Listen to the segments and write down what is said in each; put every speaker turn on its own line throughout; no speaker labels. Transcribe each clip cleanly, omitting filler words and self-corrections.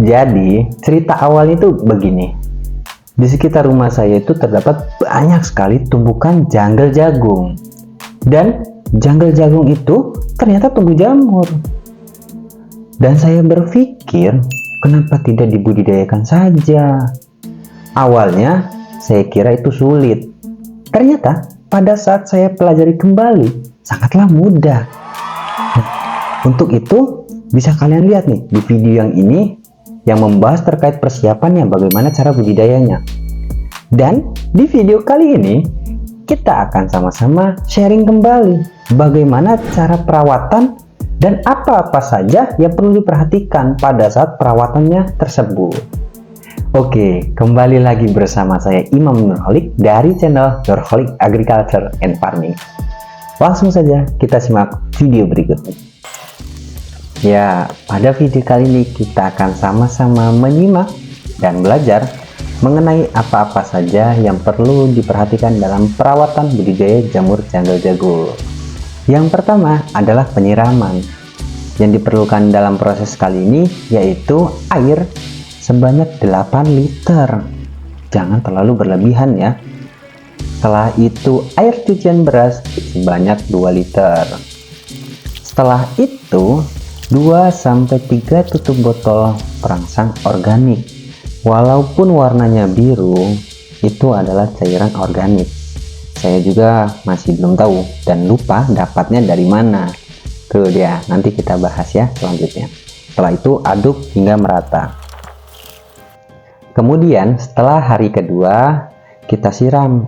Jadi, cerita awalnya itu begini. Di sekitar rumah saya itu terdapat banyak sekali tumbukan janggal jagung. Dan janggal jagung itu ternyata tumbuh jamur. Dan saya berpikir, kenapa tidak dibudidayakan saja? Awalnya, saya kira itu sulit. Ternyata, pada saat saya pelajari kembali, sangatlah mudah. Nah, untuk itu, bisa kalian lihat nih di video yang ini yang membahas terkait persiapannya, bagaimana cara budidayanya. Dan di video kali ini kita akan sama-sama sharing kembali bagaimana cara perawatan dan apa-apa saja yang perlu diperhatikan pada saat perawatannya tersebut. Oke, kembali lagi bersama saya Imam Nurholik dari channel Nurholik Agriculture and Farming. Langsung saja kita simak video berikut. Ya, pada video kali ini kita akan sama-sama menyimak dan belajar mengenai apa-apa saja yang perlu diperhatikan dalam perawatan budidaya jamur janggal jagung. Yang pertama adalah penyiraman. Yang diperlukan dalam proses kali ini yaitu air sebanyak 8 liter. Jangan terlalu berlebihan ya. Setelah itu air cucian beras sebanyak 2 liter. Setelah itu 2-3 tutup botol perangsang organik. Walaupun warnanya biru, itu adalah cairan organik. Saya juga masih belum tahu dan lupa dapatnya dari mana. Tuh dia, nanti kita bahas ya selanjutnya. Setelah itu aduk hingga merata. Kemudian setelah hari kedua, kita siram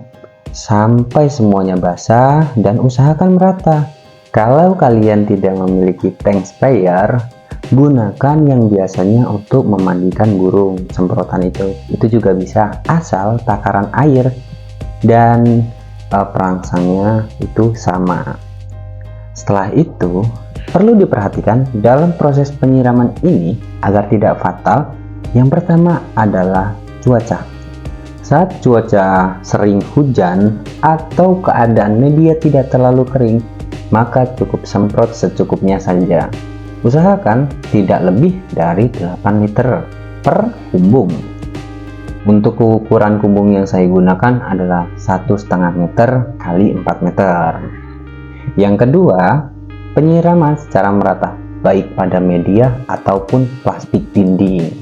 sampai semuanya basah dan usahakan merata. Kalau kalian tidak memiliki tank sprayer, gunakan yang biasanya untuk memandikan burung. Semprotan itu juga bisa, asal takaran air dan perangsangnya itu sama. Setelah itu, perlu diperhatikan dalam proses penyiraman ini agar tidak fatal. Yang pertama adalah cuaca. Saat cuaca sering hujan atau keadaan media tidak terlalu kering, maka cukup semprot secukupnya saja. Usahakan tidak lebih dari 8 liter per kumbung. Untuk ukuran kumbung yang saya gunakan adalah 1,5 meter kali 4 meter. Yang kedua, penyiraman secara merata, baik pada media ataupun plastik dinding.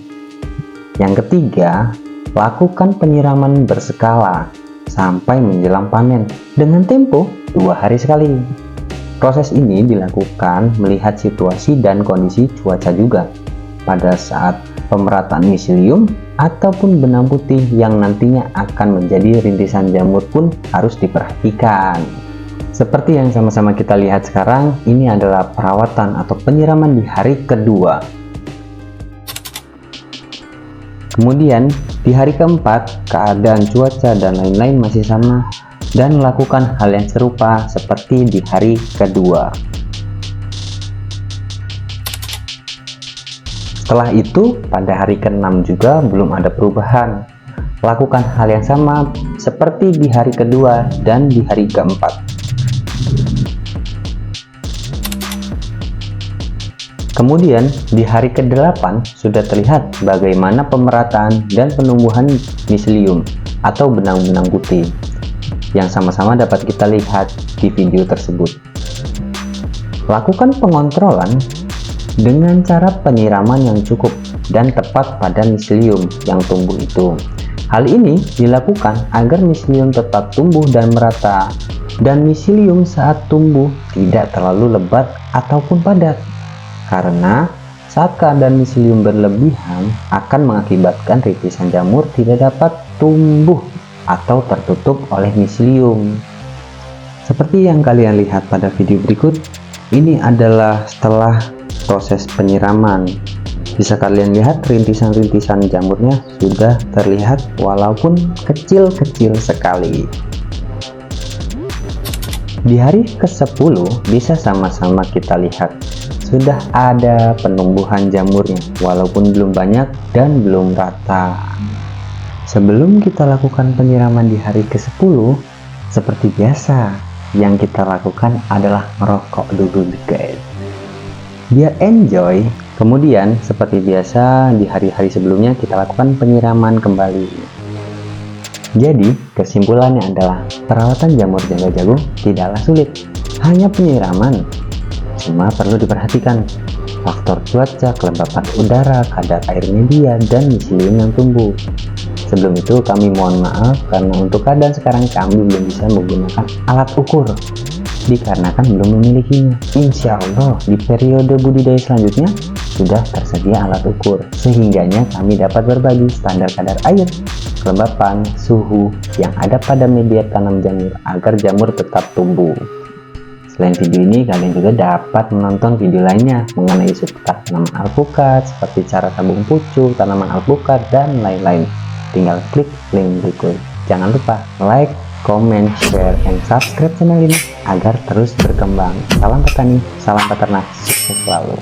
Yang ketiga, lakukan penyiraman berskala sampai menjelang panen dengan tempo 2 hari sekali. Proses ini dilakukan melihat situasi dan kondisi cuaca juga pada saat pemerataan miselium ataupun benang putih yang nantinya akan menjadi rintisan jamur pun harus diperhatikan. Seperti yang sama-sama kita lihat sekarang, ini adalah perawatan atau penyiraman di hari kedua. Kemudian di hari keempat, keadaan cuaca dan lain-lain masih sama dan lakukan hal yang serupa seperti di hari kedua. Setelah itu, pada hari ke-6 juga belum ada perubahan. Lakukan hal yang sama seperti di hari kedua dan di hari keempat. Kemudian di hari ke-8 sudah terlihat bagaimana pemerataan dan penumbuhan miselium atau benang-benang putih yang sama-sama dapat kita lihat di video tersebut. Lakukan pengontrolan dengan cara penyiraman yang cukup dan tepat pada miselium yang tumbuh itu. Hal ini dilakukan agar miselium tetap tumbuh dan merata, dan miselium saat tumbuh tidak terlalu lebat ataupun padat. Karena saat keadaan miselium berlebihan akan mengakibatkan rintisan jamur tidak dapat tumbuh atau tertutup oleh miselium. Seperti yang kalian lihat pada video berikut, ini adalah setelah proses penyiraman. Bisa kalian lihat rintisan-rintisan jamurnya sudah terlihat walaupun kecil-kecil sekali. Di hari ke-10 bisa sama-sama kita lihat sudah ada penumbuhan jamurnya walaupun belum banyak dan belum rata. Sebelum kita lakukan penyiraman di hari ke-10, seperti biasa, yang kita lakukan adalah merokok dulu guys. Biar enjoy, Kemudian, seperti biasa, di hari-hari sebelumnya kita lakukan penyiraman kembali. Jadi, kesimpulannya adalah perawatan jamur janggal jagung tidaklah sulit, hanya penyiraman. Cuma perlu diperhatikan faktor cuaca, kelembapan udara, kadar air media, dan miselium yang tumbuh. Sebelum itu, kami mohon maaf karena untuk keadaan sekarang kami belum bisa menggunakan alat ukur dikarenakan belum memilikinya. Insya Allah di periode budidaya selanjutnya sudah tersedia alat ukur, sehingganya kami dapat berbagi standar kadar air, kelembapan, suhu yang ada pada media tanam jamur agar jamur tetap tumbuh. Selain video ini, kalian juga dapat menonton video lainnya mengenai seputar tanaman alpukat, seperti cara tabung pucuk, tanaman alpukat, dan lain-lain. Tinggal klik link berikut. Jangan lupa like, comment, share, and subscribe channel ini agar terus berkembang. Salam petani, salam peternak, sukses selalu.